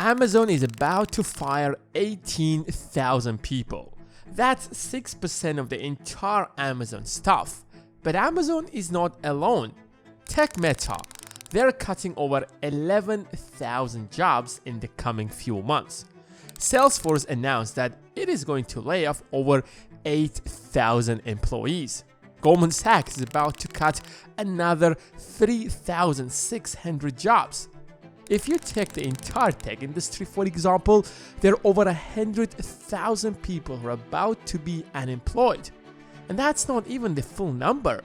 Amazon is about to fire 18,000 people. That's 6% of the entire Amazon staff. But Amazon is not alone. Take Meta. They're cutting over 11,000 jobs in the coming few months. Salesforce announced that it is going to lay off over 8,000 employees. Goldman Sachs is about to cut another 3,600 jobs. If you take the entire tech industry, for example, there are over 100,000 people who are about to be unemployed. And that's not even the full number.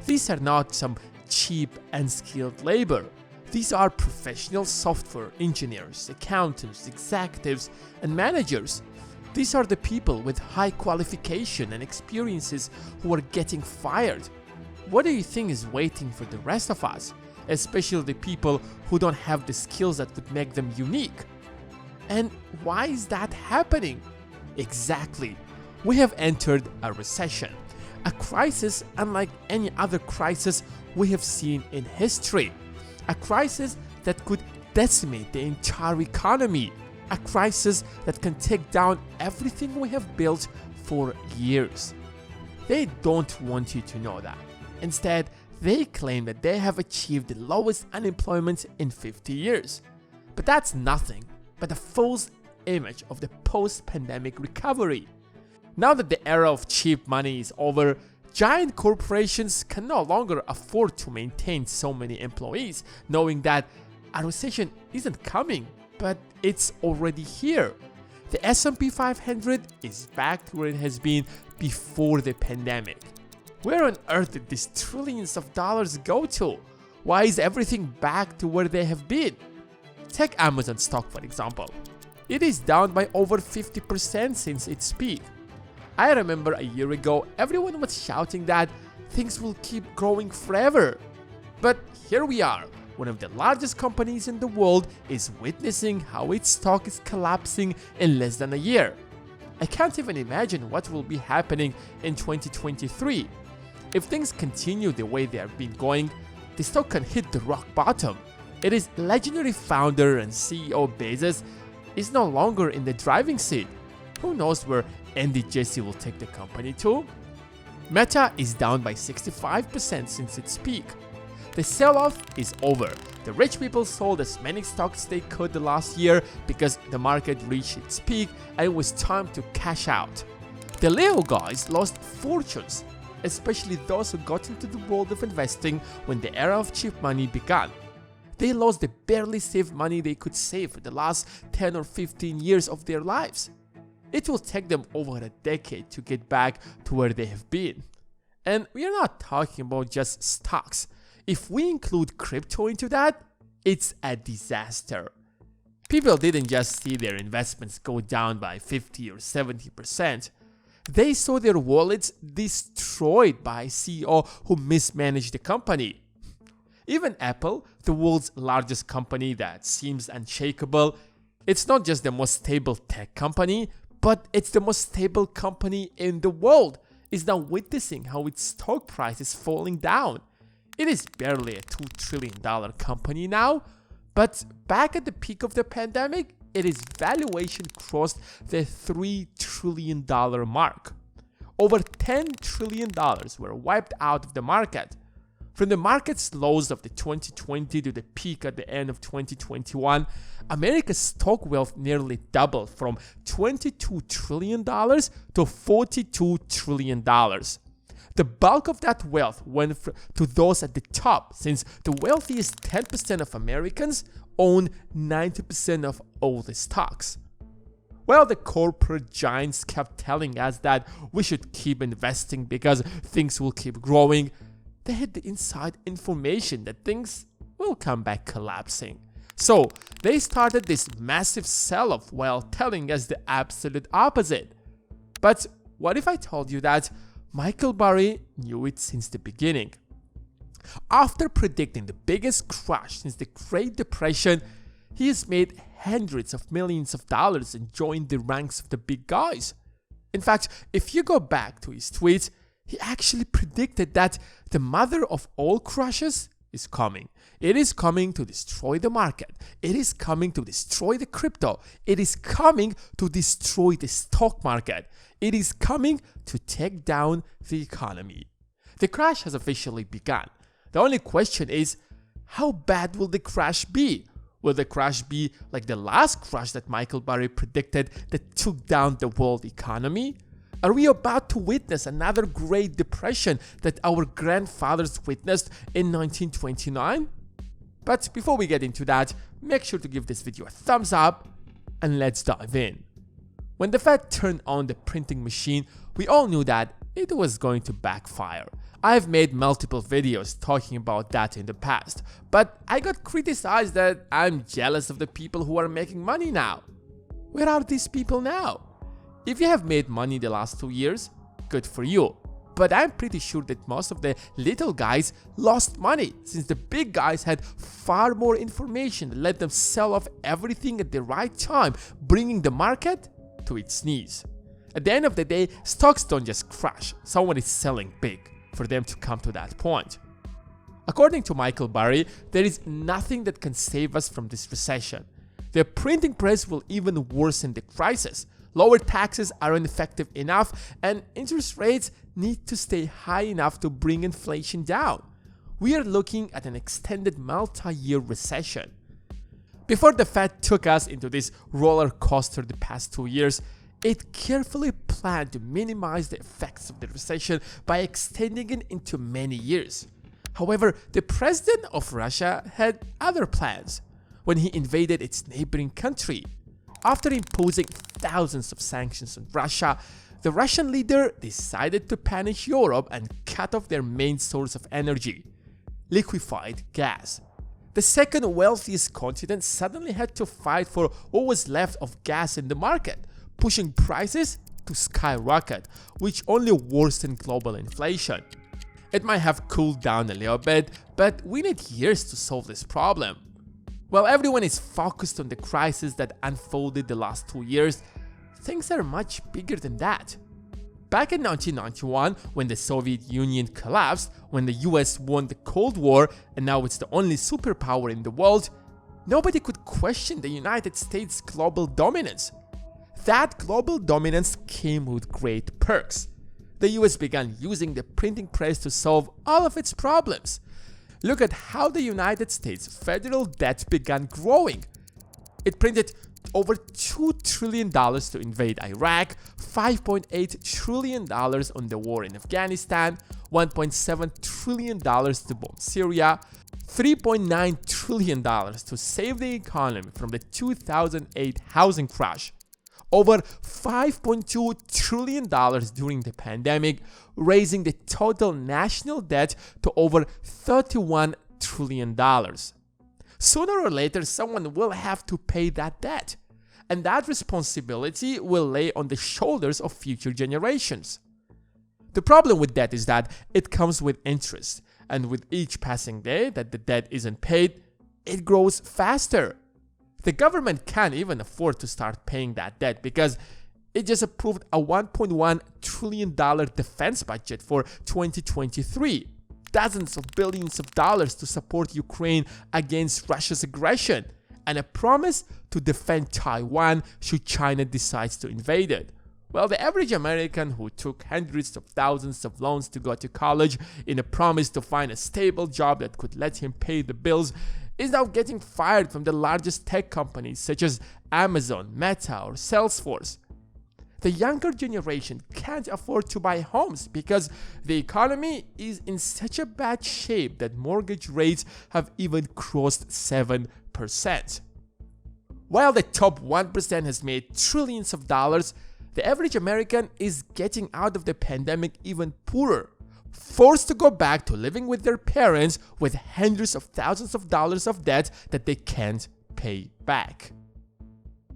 These are not some cheap, unskilled labor. These are professional software engineers, accountants, executives, and managers. These are the people with high qualification and experiences who are getting fired. What do you think is waiting for the rest of us, especially the people who don't have the skills that would make them unique? And why is that happening? Exactly. We have entered a recession, a crisis unlike any other crisis we have seen in history, a crisis that could decimate the entire economy, a crisis that can take down everything we have built for years. They don't want you to know that. Instead, they claim that they have achieved the lowest unemployment in 50 years. But that's nothing but a false image of the post-pandemic recovery. Now that the era of cheap money is over, giant corporations can no longer afford to maintain so many employees, knowing that a recession isn't coming, but it's already here. The S&P 500 is back to where it has been before the pandemic. Where on earth did these trillions of dollars go to? Why is everything back to where they have been? Take Amazon stock, for example. It is down by over 50% since its peak. I remember a year ago, everyone was shouting that things will keep growing forever. But here we are. One of the largest companies in the world is witnessing how its stock is collapsing in less than a year. I can't even imagine what will be happening in 2023. If things continue the way they have been going, the stock can hit the rock bottom. It is legendary founder and CEO Bezos is no longer in the driving seat. Who knows where Andy Jassy will take the company to? Meta is down by 65% since its peak. The sell-off is over. The rich people sold as many stocks they could the last year because the market reached its peak and it was time to cash out. The Leo guys lost fortunes, especially those who got into the world of investing when the era of cheap money began. They lost the barely saved money they could save for the last 10 or 15 years of their lives. It will take them over a decade to get back to where they have been. And we are not talking about just stocks. If we include crypto into that, it's a disaster. People didn't just see their investments go down by 50 or 70%. They saw their wallets destroyed by a CEO who mismanaged the company. Even Apple, the world's largest company that seems unshakable, it's not just the most stable tech company, but it's the most stable company in the world, is now witnessing how its stock price is falling down. It is barely a $2 trillion company now, but back at the peak of the pandemic, its valuation crossed the $3 trillion mark. Over $10 trillion were wiped out of the market. From the market's lows of the 2020 to the peak at the end of 2021, America's stock wealth nearly doubled from $22 trillion to $42 trillion. The bulk of that wealth went to those at the top, since the wealthiest 10% of Americans own 90% of all the stocks. Well, the corporate giants kept telling us that we should keep investing because things will keep growing. They had the inside information that things will come back collapsing. So they started this massive sell-off while telling us the absolute opposite. But what if I told you that Michael Burry knew it since the beginning? After predicting the biggest crash since the Great Depression, he has made hundreds of millions of dollars and joined the ranks of the big guys. In fact, if you go back to his tweets, he actually predicted that the mother of all crashes is coming. It is coming to destroy the market. It is coming to destroy the crypto. It is coming to destroy the stock market. It is coming to take down the economy. The crash has officially begun. The only question is, how bad will the crash be? Will the crash be like the last crash that Michael Burry predicted that took down the world economy? Are we about to witness another Great Depression that our grandfathers witnessed in 1929? But before we get into that, make sure to give this video a thumbs up and let's dive in. When the Fed turned on the printing machine, we all knew that it was going to backfire. I've made multiple videos talking about that in the past, but I got criticized that I'm jealous of the people who are making money now. Where are these people now? If you have made money the last 2 years, good for you. But I'm pretty sure that most of the little guys lost money, since the big guys had far more information that let them sell off everything at the right time, bringing the market to its knees. At the end of the day, stocks don't just crash, someone is selling big for them to come to that point. According to Michael Burry, there is nothing that can save us from this recession. The printing press will even worsen the crisis. Lower taxes aren't effective enough, and interest rates need to stay high enough to bring inflation down. We are looking at an extended multi-year recession. Before the Fed took us into this roller coaster the past 2 years, it carefully planned to minimize the effects of the recession by extending it into many years. However, the president of Russia had other plans when he invaded its neighboring country. After imposing thousands of sanctions on Russia, the Russian leader decided to punish Europe and cut off their main source of energy, liquefied gas. The second wealthiest continent suddenly had to fight for what was left of gas in the market, pushing prices to skyrocket, which only worsened global inflation. It might have cooled down a little bit, but we need years to solve this problem. While everyone is focused on the crisis that unfolded the last 2 years, things are much bigger than that. Back in 1991, when the Soviet Union collapsed, when the US won the Cold War and now it's the only superpower in the world, nobody could question the United States' global dominance. That global dominance came with great perks. The US began using the printing press to solve all of its problems. Look at how the United States federal debt began growing. It printed over $2 trillion to invade Iraq, $5.8 trillion on the war in Afghanistan, $1.7 trillion to bomb Syria, $3.9 trillion to save the economy from the 2008 housing crash, over $5.2 trillion during the pandemic, raising the total national debt to over $31 trillion. Sooner or later, someone will have to pay that debt, and that responsibility will lay on the shoulders of future generations. The problem with debt is that it comes with interest, and with each passing day that the debt isn't paid, it grows faster. The government can't even afford to start paying that debt because it just approved a $1.1 trillion defense budget for 2023, dozens of billions of dollars to support Ukraine against Russia's aggression, and a promise to defend Taiwan should China decide to invade it. Well, the average American who took hundreds of thousands of loans to go to college in a promise to find a stable job that could let him pay the bills is now getting fired from the largest tech companies such as Amazon, Meta, or Salesforce. The younger generation can't afford to buy homes because the economy is in such a bad shape that mortgage rates have even crossed 7%. While the top 1% has made trillions of dollars, the average American is getting out of the pandemic even poorer, forced to go back to living with their parents with hundreds of thousands of dollars of debt that they can't pay back.